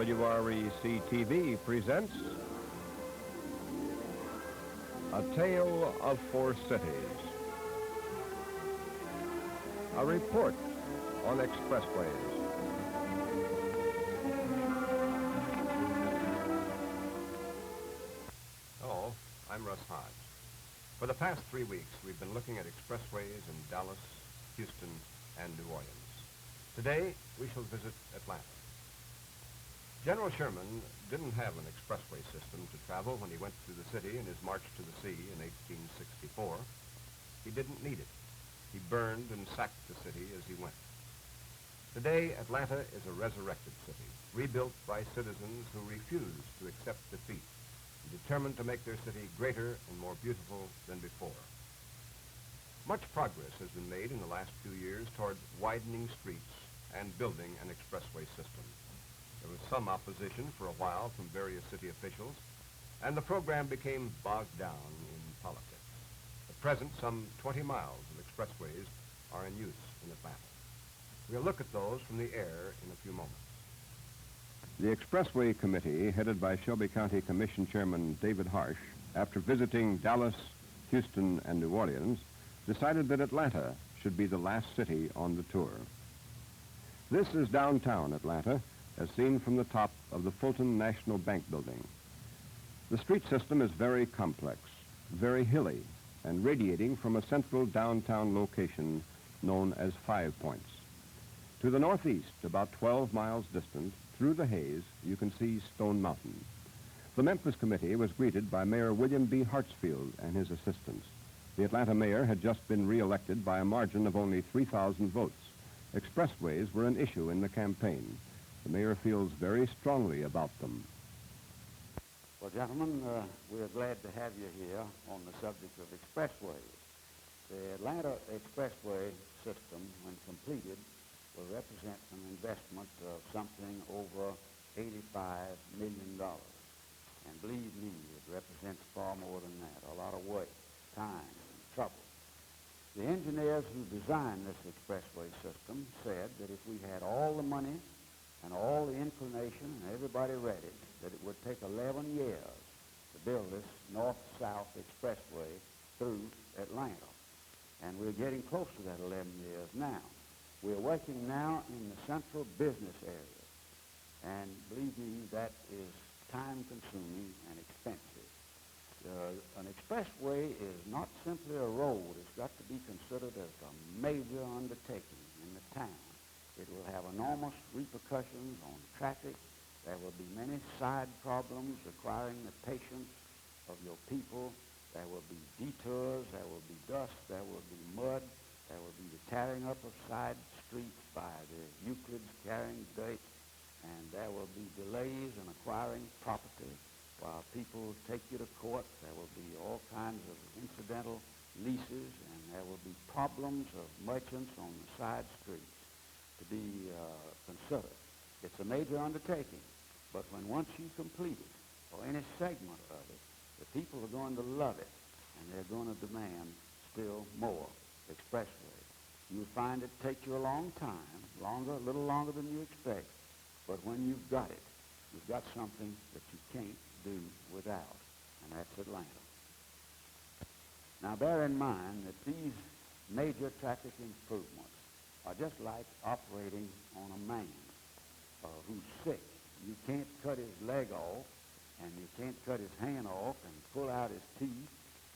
WREC-TV presents A Tale of Four Cities. A report on expressways. Hello, I'm Russ Hodge. For the past 3 weeks, we've been looking at expressways in Dallas, Houston, and New Orleans. Today, we shall visit Atlanta. General Sherman didn't have an expressway system to travel when he went through the city in his march to the sea in 1864. He didn't need it. He burned and sacked the city as he went. Today, Atlanta is a resurrected city, rebuilt by citizens who refuse to accept defeat and determined to make their city greater and more beautiful than before. Much progress has been made in the last few years toward widening streets and building an expressway system. There was some opposition for a while from various city officials, and the program became bogged down in politics. At present, some 20 miles of expressways are in use in Atlanta. We'll look at those from the air in a few moments. The Expressway Committee, headed by Shelby County Commission Chairman David Harsh, after visiting Dallas, Houston, and New Orleans, decided that Atlanta should be the last city on the tour. This is downtown Atlanta, as seen from the top of the Fulton National Bank building. The street system is very complex, very hilly, and radiating from a central downtown location known as 5 Points. To the northeast, about 12 miles distant, through the haze, you can see Stone Mountain. The Memphis committee was greeted by Mayor William B. Hartsfield and his assistants. The Atlanta mayor had just been re-elected by a margin of only 3,000 votes. Expressways were an issue in the campaign. The mayor feels very strongly about them. Well, gentlemen, we're glad to have you here on the subject of expressways. The Atlanta Expressway system, when completed, will represent an investment of something over $85 million. And believe me, it represents far more than that, a lot of work, time, and trouble. The engineers who designed this expressway system said that if we had all the money and all the inclination and everybody ready, that it would take 11 years to build this north-south expressway through Atlanta. And we're getting close to that 11 years now. We're working now in the central business area. And believe me, that is time-consuming and expensive. An expressway is not simply a road. It's got to be considered as a major undertaking in the town. It will have enormous repercussions on traffic. There will be many side problems requiring the patience of your people. There will be detours, there will be dust, there will be mud, there will be the tearing up of side streets by the Euclids carrying dirt, and there will be delays in acquiring property while people take you to court. There will be all kinds of incidental leases, and there will be problems of merchants on the side streets to be considered. It's a major undertaking, but when once you complete it, or any segment of it, the people are going to love it, and they're going to demand still more expressway. You'll find it take you a long time, a little longer than you expect, but when you've got it, you've got something that you can't do without, and that's Atlanta. Now bear in mind that these major traffic improvements are just like operating on a man who's sick. You can't cut his leg off, and you can't cut his hand off and pull out his teeth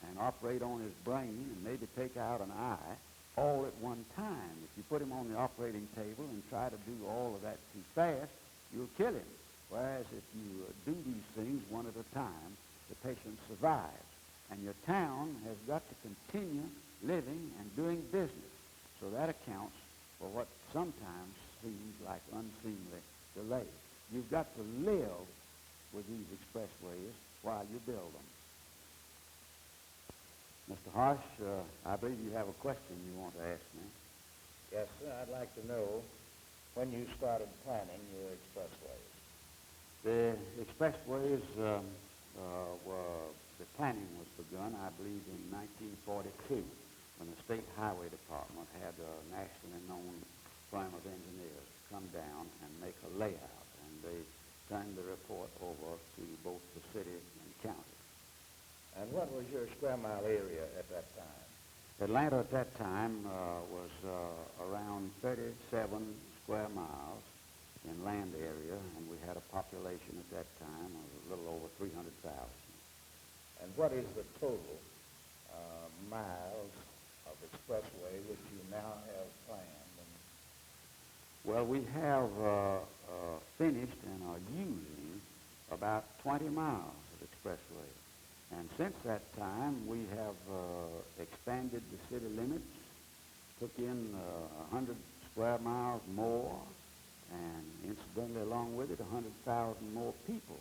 and operate on his brain and maybe take out an eye all at one time. If you put him on the operating table and try to do all of that too fast, you'll kill him. Whereas if you do these things one at a time, the patient survives. And your town has got to continue living and doing business. So that accounts for what sometimes seems like unseemly delay. You've got to live with these expressways while you build them. Mr. Harsh, I believe you have a question you want to ask me. Yes, sir. I'd like to know when you started planning your expressways? The expressways the planning was begun, I believe, in 1942, when the State Highway Department had a nationally known firm of engineers come down and make a layout, and they turned the report over to both the city and county. And what was your square mile area at that time? Atlanta at that time was around 37 square miles in land area, and we had a population at that time of a little over 300,000. And what is the total miles of expressway which you now have planned? Well, we have finished and are using about 20 miles of expressway. And since that time, we have expanded the city limits, took in 100 square miles more, and incidentally, along with it, 100,000 more people.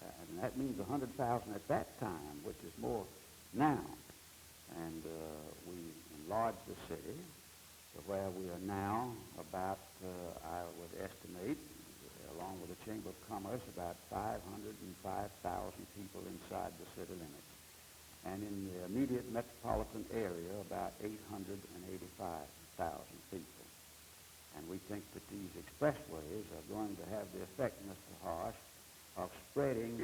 And that means 100,000 at that time, which is more now. And we enlarged the city to where we are now about, I would estimate, along with the Chamber of Commerce, about 505,000 people inside the city limits. And in the immediate metropolitan area, about 885,000 people. And we think that these expressways are going to have the effect, Mr. Harsh, of spreading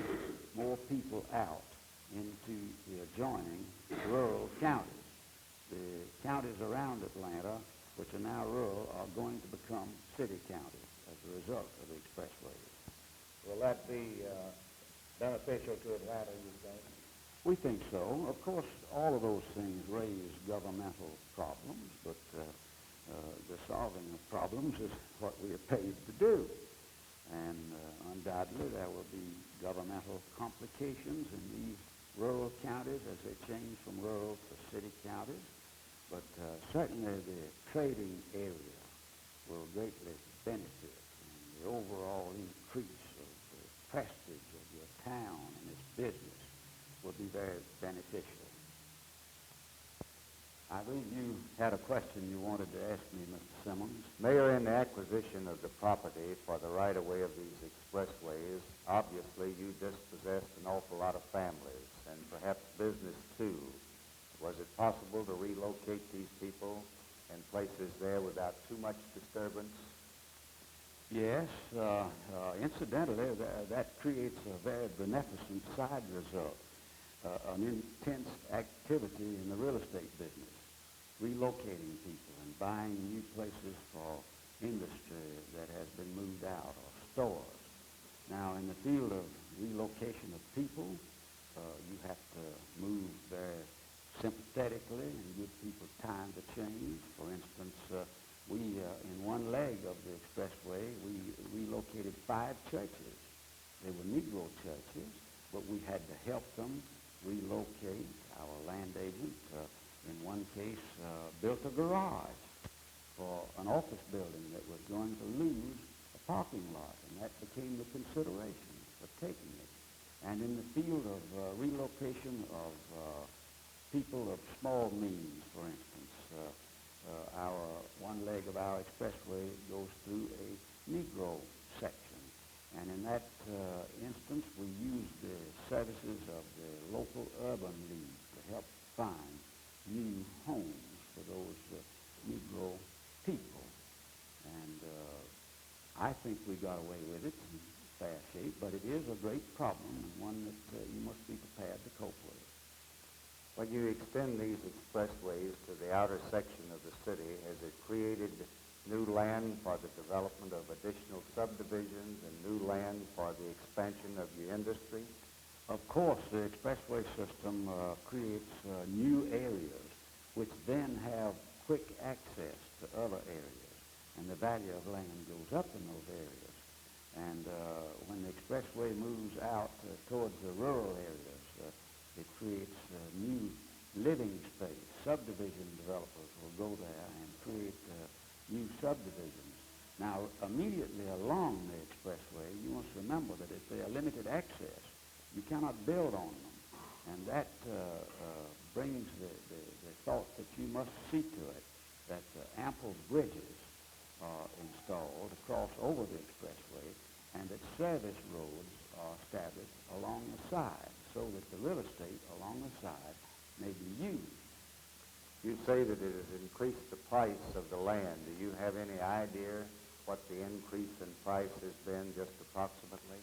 more people out into the adjoining rural counties. The counties around Atlanta, which are now rural, are going to become city counties as a result of the expressways. Will that be beneficial to Atlanta, you think? We think so. Of course, all of those things raise governmental problems, but the solving of problems is what we are paid to do. And undoubtedly, there will be governmental complications in these rural counties as they change from rural to city counties. But certainly the trading area will greatly benefit, and the overall increase of the prestige of your town and its business will be very beneficial. I believe you had a question you wanted to ask me, Mr. Simmons. Mayor, in the acquisition of the property for the right-of-way of these expressways, obviously you dispossessed an awful lot of families, and perhaps business too. Was it possible to relocate these people in places there without too much disturbance? Yes. Incidentally, that creates a very beneficent side result, an intense activity in the real estate business, relocating people and buying new places for industry that has been moved out, or stores. Now, in the field of relocation of people, you have to move very sympathetically and give people time to change. For instance, we, in one leg of the expressway, we relocated 5 churches. They were Negro churches, but we had to help them relocate. Our land agent, in one case, built a garage for an office building that was going to lose a parking lot, and that became the consideration for taking it. And in the field of relocation of people of small means, for instance, our one leg of our expressway goes through a Negro section. And in that instance, we use the services of the local urban league to help find new homes for those Negro people. And I think we got away with it in fair shape, but it is a great problem and one that you must be prepared to cope with. When you extend these expressways to the outer section of the city, has it created new land for the development of additional subdivisions and new land for the expansion of your industry? Of course, the expressway system creates new areas which then have quick access to other areas, and the value of land goes up in those areas. And when the expressway moves out towards the rural areas, it creates new living space. Subdivision developers will go there and create new subdivisions. Now, immediately along the expressway, you must remember that if they are limited access, you cannot build on them. And that brings the thought that you must see to it that ample bridges are installed installed to cross over the expressway, and that service roads are established along the side so that the real estate along the side may be used. You say that it has increased the price of the land. Do you have any idea what the increase in price has been, just approximately?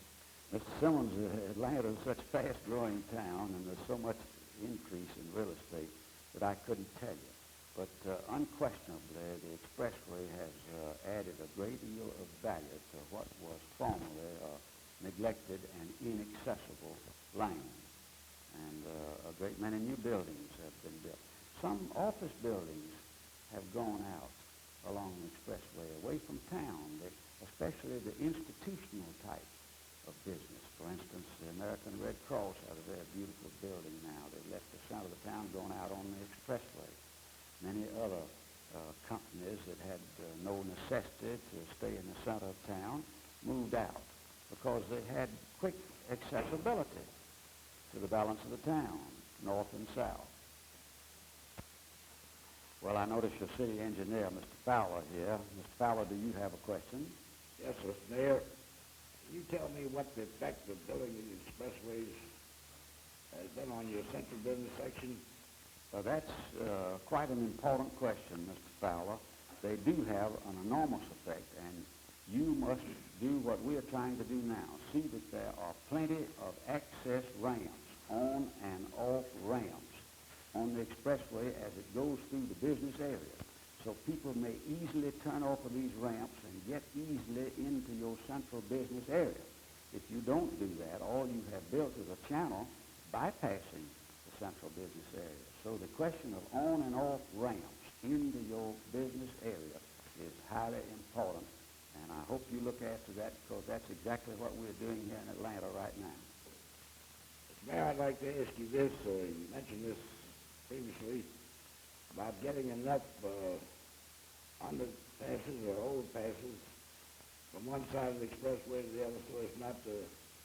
Mr. Simmons, Atlanta is such a fast-growing town, and there's so much increase in real estate that I couldn't tell you. But unquestionably, the expressway has added a great deal of value to what was formerly neglected and inaccessible land. And a great many new buildings have been built. Some office buildings have gone out along the expressway away from town, especially the institutional type of business. For instance, the American Red Cross has a very beautiful building now. They've left the center of the town, going out on the expressway. Many other companies that had no necessity to stay in the center of town moved out because they had quick accessibility to the balance of the town, north and south. Well, I notice your city engineer, Mr. Fowler, here. Mr. Fowler, do you have a question? Yes, Mr. Mayor. Can you tell me what the effect of building these expressways has been on your central business section? Well, that's quite an important question, Mr. Fowler. They do have an enormous effect, and you must do what we are trying to do now. See that there are plenty of access ramps, on and off ramps, on the expressway as it goes through the business area. So people may easily turn off of these ramps and get easily into your central business area. If you don't do that, all you have built is a channel bypassing the central business area. So the question of on and off ramps into your business area is highly important, and I hope you look after that because that's exactly what we're doing here in Atlanta right now. Mayor, I'd like to ask you this. You mentioned this previously about getting enough underpasses or overpasses from one side of the expressway to the other so as not to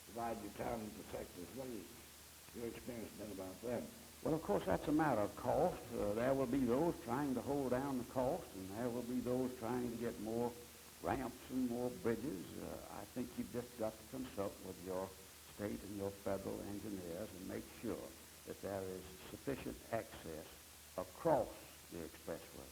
divide your town into sectors. What has your experience been about that? Well, of course, that's a matter of cost. There will be those trying to hold down the cost, and there will be those trying to get more ramps and more bridges. I think you've just got to consult with your state and your federal engineers and make sure that there is sufficient access across the expressway.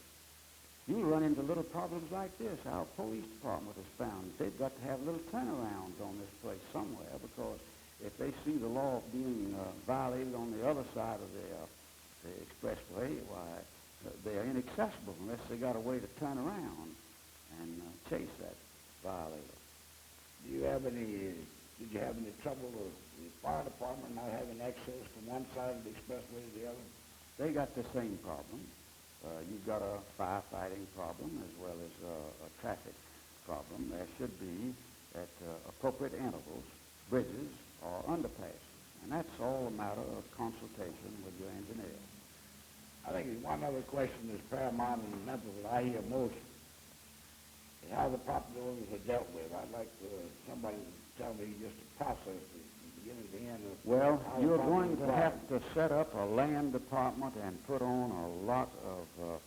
You'll run into little problems like this. Our police department has found they've got to have little turnarounds on this place somewhere because if they see the law being violated on the other side of the expressway, why, they're inaccessible unless they got a way to turn around and chase that violator. Did you have any trouble with the fire department not having access from one side of the expressway to the other? They got the same problem. You've got a firefighting problem as well as a traffic problem. There should be, at appropriate intervals, bridges or underpasses. And that's all a matter of consultation with your engineer. I think there's one other question that's paramount in Memphis that I hear most is how the property owners are dealt with. I'd like somebody to tell me just the process from beginning to end. Well, you're going to have to set up a land department and put on a lot of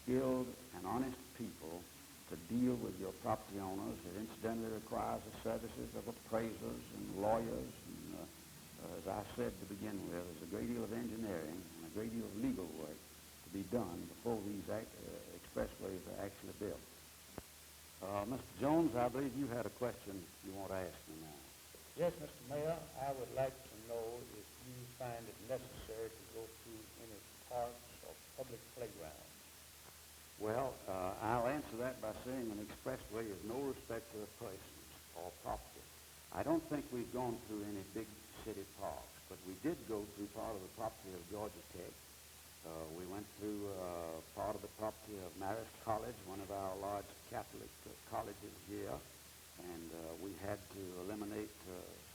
skilled and honest people to deal with your property owners. It incidentally requires the services of appraisers and lawyers. And, as I said to begin with, there's a great deal of engineering and a great deal of legal work to be done before these expressways are actually built. Mr. Jones, I believe you had a question you want to ask me now. Yes, Mr. Mayor, I would like to know if you find it necessary to go through any parks or public playgrounds. Well, I'll answer that by saying an expressway is no respecter of persons or property. I don't think we've gone through any big city parks, but we did go through part of the property of Georgia Tech. We went through part of the property of Marist College, one of our large Catholic colleges here, and we had to eliminate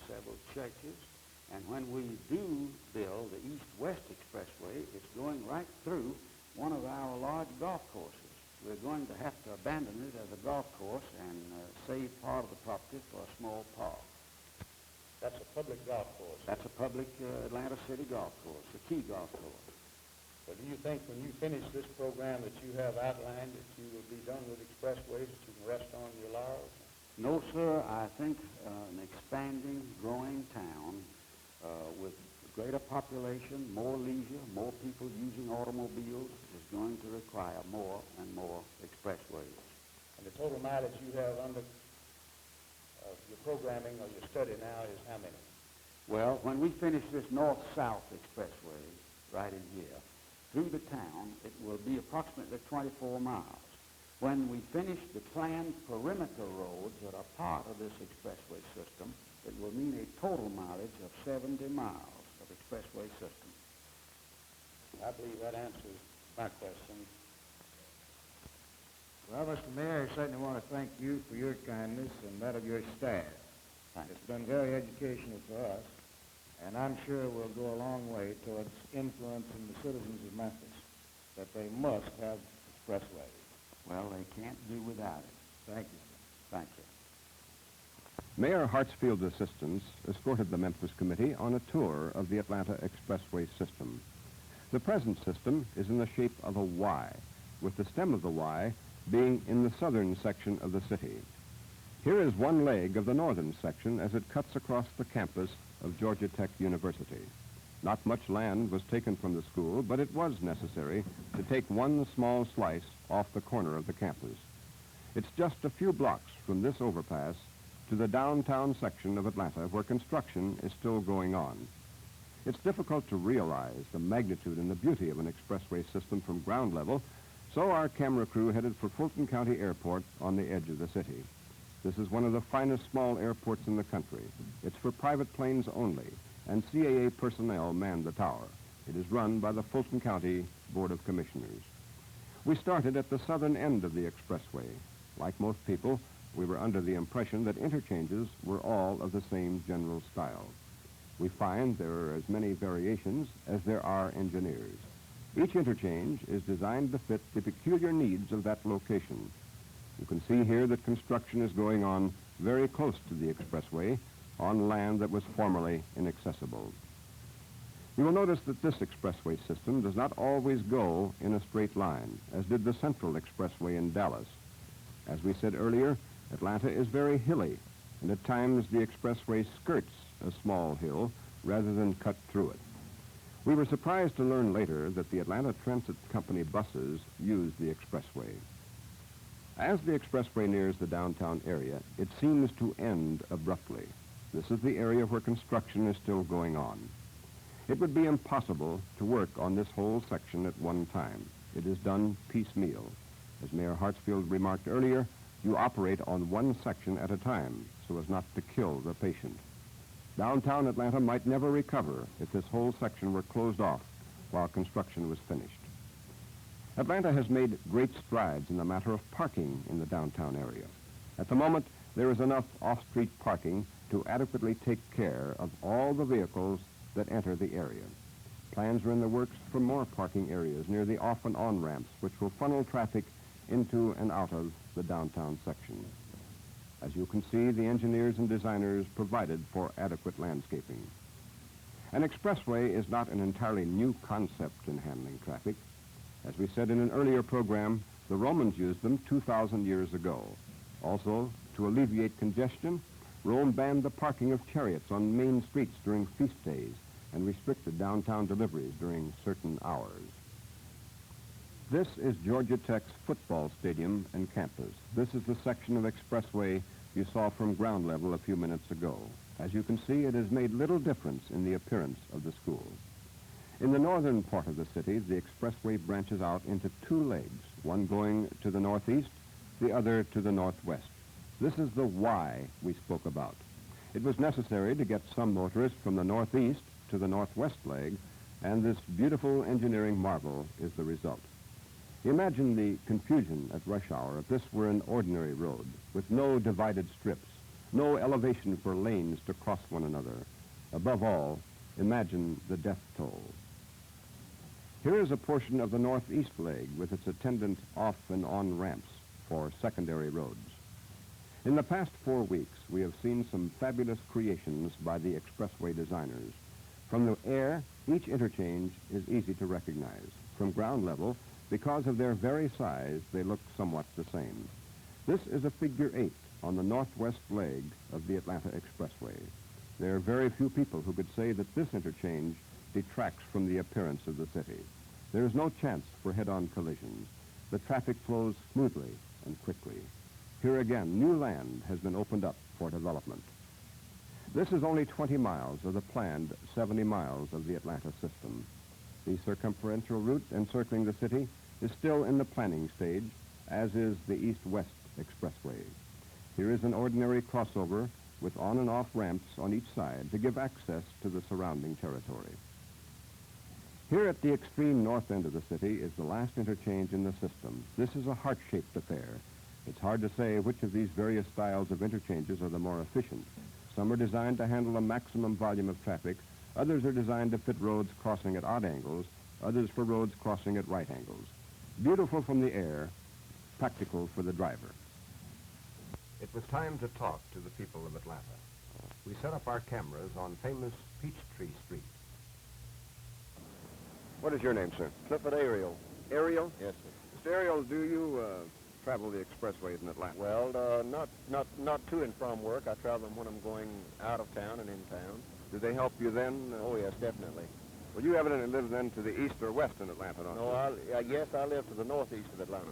several churches. And when we do build the East-West Expressway, it's going right through one of our large golf courses. We're going to have to abandon it as a golf course and save part of the property for a small park. That's a public golf course. That's a public Atlanta City golf course, a key golf course. So do you think when you finish this program that you have outlined that you will be done with expressways, that you can rest on your laurels? No, sir. I think an expanding, growing town with greater population, more leisure, more people using automobiles is going to require more and more expressways. And the total mileage you have under your programming or your study now is how many? Well, when we finish this north-south expressway right in here, through the town, it will be approximately 24 miles. When we finish the planned perimeter roads that are part of this expressway system, it will mean a total mileage of 70 miles of expressway system. I believe that answers my question. Well, Mr. Mayor, I certainly want to thank you for your kindness and that of your staff. It's been very educational for us, and I'm sure it will go a long way towards influencing the citizens of Memphis that they must have expressways. Well, they can't do without it. Thank you. Thank you. Mayor Hartsfield's assistants escorted the Memphis Committee on a tour of the Atlanta Expressway system. The present system is in the shape of a Y, with the stem of the Y being in the southern section of the city. Here is one leg of the northern section as it cuts across the campus of Georgia Tech University. Not much land was taken from the school, but it was necessary to take one small slice off the corner of the campus. It's just a few blocks from this overpass to the downtown section of Atlanta where construction is still going on. It's difficult to realize the magnitude and the beauty of an expressway system from ground level, so our camera crew headed for Fulton County Airport on the edge of the city. This is one of the finest small airports in the country. It's for private planes only, and CAA personnel man the tower. It is run by the Fulton County Board of Commissioners. We started at the southern end of the expressway. Like most people, we were under the impression that interchanges were all of the same general style. We find there are as many variations as there are engineers. Each interchange is designed to fit the peculiar needs of that location. You can see here that construction is going on very close to the expressway on land that was formerly inaccessible. You will notice that this expressway system does not always go in a straight line, as did the Central Expressway in Dallas. As we said earlier, Atlanta is very hilly, and at times the expressway skirts a small hill rather than cut through it. We were surprised to learn later that the Atlanta Transit Company buses use the expressway. As the expressway nears the downtown area, it seems to end abruptly. This is the area where construction is still going on. It would be impossible to work on this whole section at one time. It is done piecemeal. As Mayor Hartsfield remarked earlier, you operate on one section at a time so as not to kill the patient. Downtown Atlanta might never recover if this whole section were closed off while construction was finished. Atlanta has made great strides in the matter of parking in the downtown area. At the moment, there is enough off-street parking to adequately take care of all the vehicles that enter the area. Plans are in the works for more parking areas near the off and on ramps, which will funnel traffic into and out of the downtown section. As you can see, the engineers and designers provided for adequate landscaping. An expressway is not an entirely new concept in handling traffic. As we said in an earlier program, the Romans used them 2,000 years ago. Also, to alleviate congestion, Rome banned the parking of chariots on main streets during feast days and restricted downtown deliveries during certain hours. This is Georgia Tech's football stadium and campus. This is the section of expressway you saw from ground level a few minutes ago. As you can see, it has made little difference in the appearance of the school. In the northern part of the city, the expressway branches out into two legs, one going to the northeast, the other to the northwest. This is the Y we spoke about. It was necessary to get some motorists from the northeast to the northwest leg, and this beautiful engineering marvel is the result. Imagine the confusion at rush hour if this were an ordinary road with no divided strips, no elevation for lanes to cross one another. Above all, imagine the death toll. Here is a portion of the northeast leg with its attendant off and on ramps for secondary roads. In the past 4 weeks, we have seen some fabulous creations by the expressway designers. From the air, each interchange is easy to recognize. From ground level, because of their very size, they look somewhat the same. This is a figure 8 on the northwest leg of the Atlanta Expressway. There are very few people who could say that this interchange detracts from the appearance of the city. There is no chance for head-on collisions. The traffic flows smoothly and quickly. Here again, new land has been opened up for development. This is only 20 miles of the planned 70 miles of the Atlanta system. The circumferential route encircling the city is still in the planning stage, as is the east-west expressway. Here is an ordinary crossover with on and off ramps on each side to give access to the surrounding territory. Here at the extreme north end of the city is the last interchange in the system. This is a heart-shaped affair. It's hard to say which of these various styles of interchanges are the more efficient. Some are designed to handle a maximum volume of traffic. Others are designed to fit roads crossing at odd angles, others for roads crossing at right angles. Beautiful from the air, practical for the driver. It was time to talk to the people of Atlanta. We set up our cameras on famous Peachtree Street. What is your name, sir? Clifford Ariel. Ariel? Yes, sir. Mr. Ariel, do you travel the expressways in Atlanta? Well, not to and from work. I travel them when I'm going out of town and in town. Do they help you then? Oh, yes, definitely. Well, you evidently live then to the east or west in Atlanta, don't you? No, yes, I live to the northeast of Atlanta.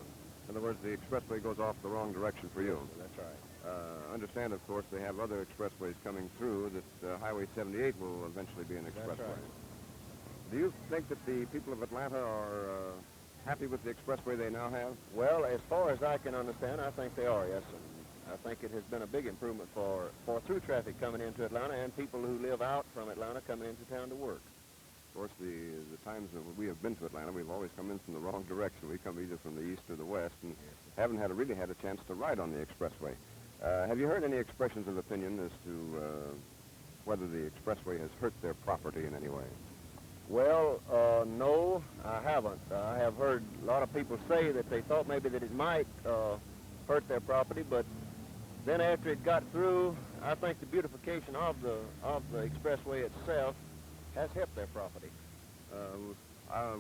In other words, the expressway goes off the wrong direction for you. That's right. Understand, of course, they have other expressways coming through, that Highway 78 will eventually be an expressway. That's right. Do you think that the people of Atlanta are happy with the expressway they now have? Well, as far as I can understand, I think they are, yes. And I think it has been a big improvement for through traffic coming into Atlanta and people who live out from Atlanta coming into town to work. Of course, the times that we have been to Atlanta, we've always come in from the wrong direction. We come either from the east or the west, and haven't really had a chance to ride on the expressway. Have you heard any expressions of opinion as to whether the expressway has hurt their property in any way? Well, no, I haven't. I have heard a lot of people say that they thought maybe that it might hurt their property, but then after it got through, I think the beautification of the expressway itself has helped their property.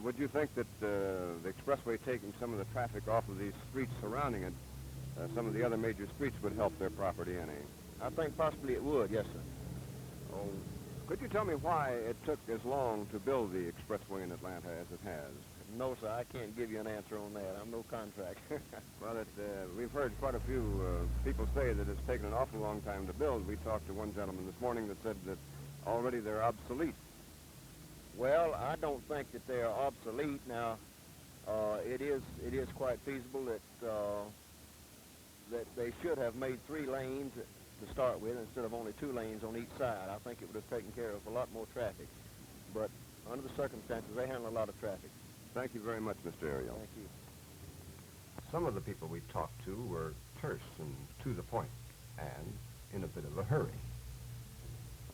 Would you think that the expressway taking some of the traffic off of these streets surrounding it, some of the other major streets, would help their property any? I think possibly it would, yes, sir. Oh, could you tell me why it took as long to build the expressway in Atlanta as it has? No, sir, I can't give you an answer on that. I'm no contractor. Well, we've heard quite a few people say that it's taken an awful long time to build. We talked to one gentleman this morning that said that already they're obsolete. Well, I don't think that they are obsolete. Now, it is quite feasible that they should have made 3 lanes to start with instead of only 2 lanes on each side. I think it would have taken care of a lot more traffic. But under the circumstances, they handle a lot of traffic. Thank you very much, Mr. Ariel. Thank you. Some of the people we talked to were terse and to the point, and in a bit of a hurry.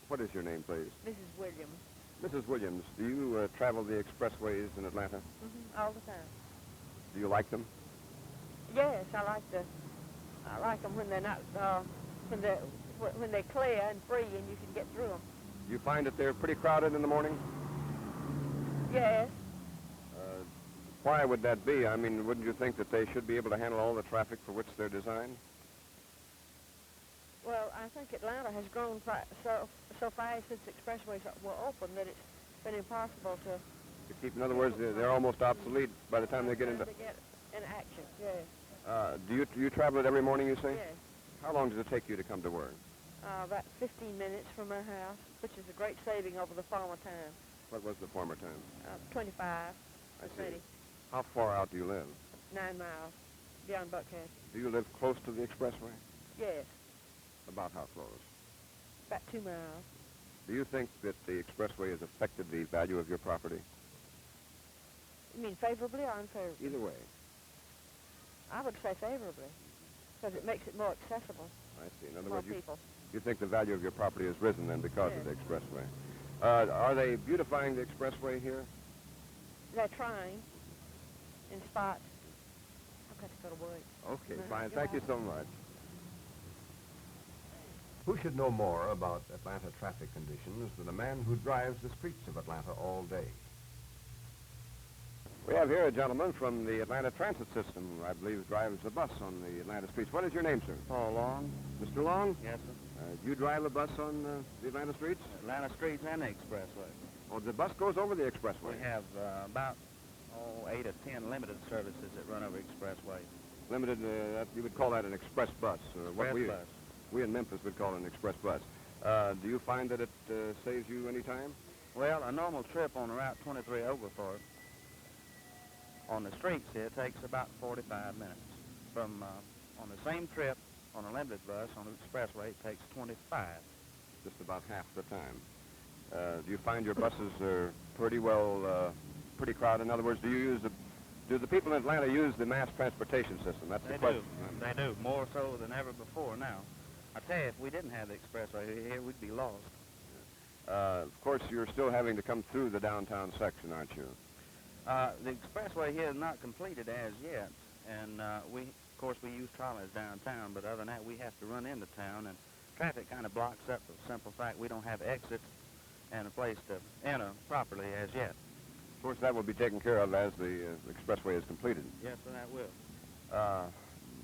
What is your name, please? Mrs. Williams. Mrs. Williams, do you travel the expressways in Atlanta? All the time. Do you like them? Yes, I like them when they're not when they're clear and free and you can get through them. You find that they're pretty crowded in the morning? Yes. Why would that be? I mean, wouldn't you think that they should be able to handle all the traffic for which they're designed? Well, I think Atlanta has grown so fast since expressways were open that it's been impossible to keep. In other words, they're almost obsolete by the time they get into. To get in action. Yes. Do you travel it every morning? You say? Yes. How long does it take you to come to work? About 15 minutes from my house, which is a great saving over the former time. What was the former time? 25. I see. City. How far out do you live? 9 miles beyond Buckhead. Do you live close to the expressway? Yes. About how close? About 2 miles. Do you think that the expressway has affected the value of your property? You mean favorably or unfavorably? Either way. I would say favorably, because it makes it more accessible. I see. In other More words, people. you think the value of your property has risen then because of the Yes. expressway. Are they beautifying the expressway here? They're trying in spots. I've got to go to work. Okay, fine. Thank you so much. Who should know more about Atlanta traffic conditions than a man who drives the streets of Atlanta all day? We have here a gentleman from the Atlanta Transit System, who I believe drives a bus on the Atlanta streets. What is your name, sir? Paul Long. Mr. Long? Yes, sir. Do you drive a bus on the Atlanta streets? Atlanta streets and the expressway. Oh, the bus goes over the expressway. We have about 8 or 10 limited services that run over expressway. Limited, you would call that an express bus. Express bus. We in Memphis would call it an express bus. Do you find that it saves you any time? Well, a normal trip on Route 23 Oglethorpe on the streets here takes about 45 minutes. From on the same trip on a limited bus on the expressway, it takes 25. Just about half the time. Do you find your buses are pretty crowded? In other words, do the people in Atlanta use the mass transportation system? That's the question. They do, more so than ever before now. I tell you, if we didn't have the expressway here, we'd be lost. Of course, you're still having to come through the downtown section, aren't you? The expressway here is not completed as yet, and of course, we use trolleys downtown, but other than that, we have to run into town, and traffic kind of blocks up for the simple fact we don't have exits and a place to enter properly as yet. Of course, that will be taken care of as the expressway is completed. Yes, sir, that will.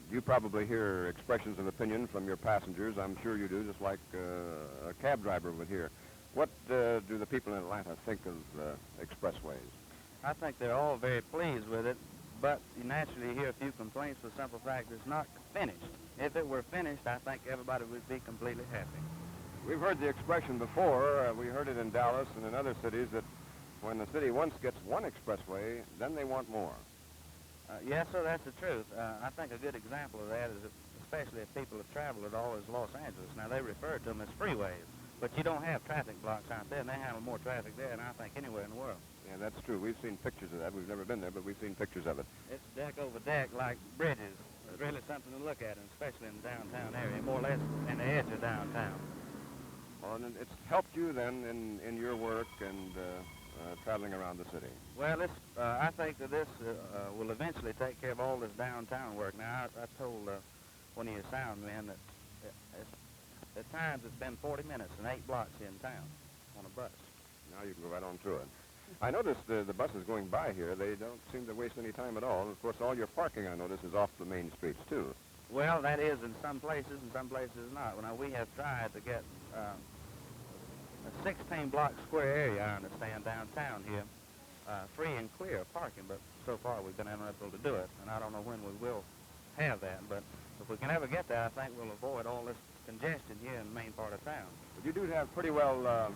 You probably hear expressions of opinion from your passengers. I'm sure you do, just like a cab driver would hear. What do the people in Atlanta think of expressways? I think they're all very pleased with it, but you naturally hear a few complaints for the simple fact it's not finished. If it were finished, I think everybody would be completely happy. We've heard the expression before. We heard it in Dallas and in other cities that when the city once gets one expressway, then they want more. Yes, sir, that's the truth. I think a good example of that is especially if people have traveled at all is Los Angeles. Now, they refer to them as freeways, but you don't have traffic blocks out there, and they handle more traffic there than I think anywhere in the world. Yeah, that's true. We've seen pictures of that. We've never been there, but we've seen pictures of it. It's deck over deck like bridges. It's really something to look at, and especially in the downtown area, more or less in the edge of downtown. Well, and it's helped you then in your work and traveling around the city. Well, I think that this will eventually take care of all this downtown work. Now, I told one of your sound men that at times it's been 40 minutes and 8 blocks in town on a bus. Now you can go right on through it. I noticed the buses going by here, they don't seem to waste any time at all. And of course, all your parking, I notice, is off the main streets, too. Well, that is in some places, and some places not. Now, we have tried to get a 16-block square area, I understand, downtown here, free and clear of parking, but so far we've been unable to do it, and I don't know when we will have that, but if we can ever get that, I think we'll avoid all this congestion here in the main part of town. But you do have pretty well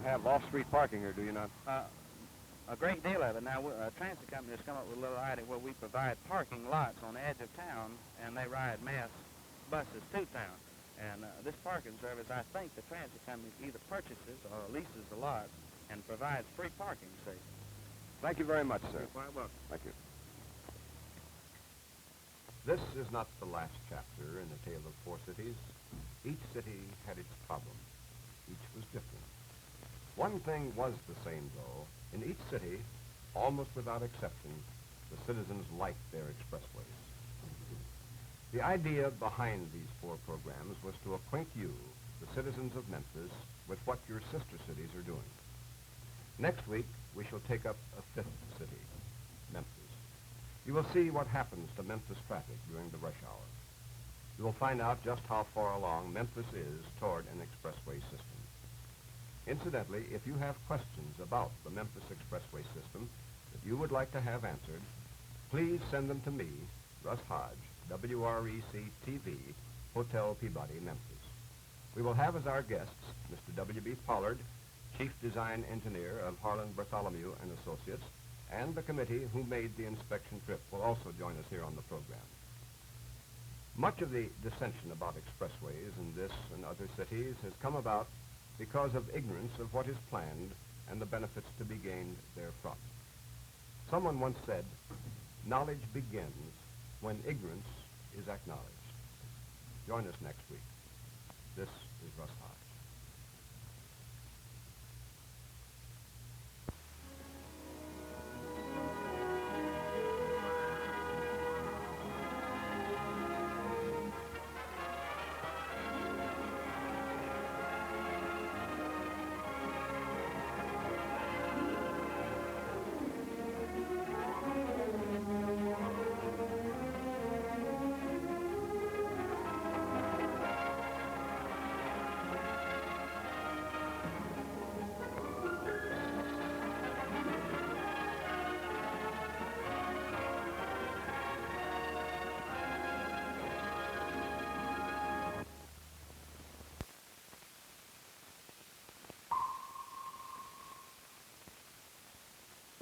have off-street parking here, do you not? A great deal of it. Now, a transit company has come up with a little idea where we provide parking lots on the edge of town, and they ride mass buses to town. And this parking service, I think the transit company either purchases or leases the lots and provides free parking, see. Thank you very much, sir. You're quite welcome. Thank you. This is not the last chapter in the tale of 4 cities. Each city had its problem. Each was different. One thing was the same, though. In each city, almost without exception, the citizens liked their expressways. The idea behind these 4 programs was to acquaint you, the citizens of Memphis, with what your sister cities are doing. Next week, we shall take up a 5th city, Memphis. You will see what happens to Memphis traffic during the rush hour. You will find out just how far along Memphis is toward an expressway system. Incidentally, if you have questions about the Memphis expressway system that you would like to have answered, please send them to me, Russ Hodge, WREC-TV, Hotel Peabody, Memphis. We will have as our guests Mr. W.B. Pollard, Chief Design Engineer of Harlan Bartholomew and Associates, and the committee who made the inspection trip will also join us here on the program. Much of the dissension about expressways in this and other cities has come about because of ignorance of what is planned and the benefits to be gained therefrom. Someone once said, knowledge begins when ignorance is acknowledged. Join us next week. This is Russ Hodge.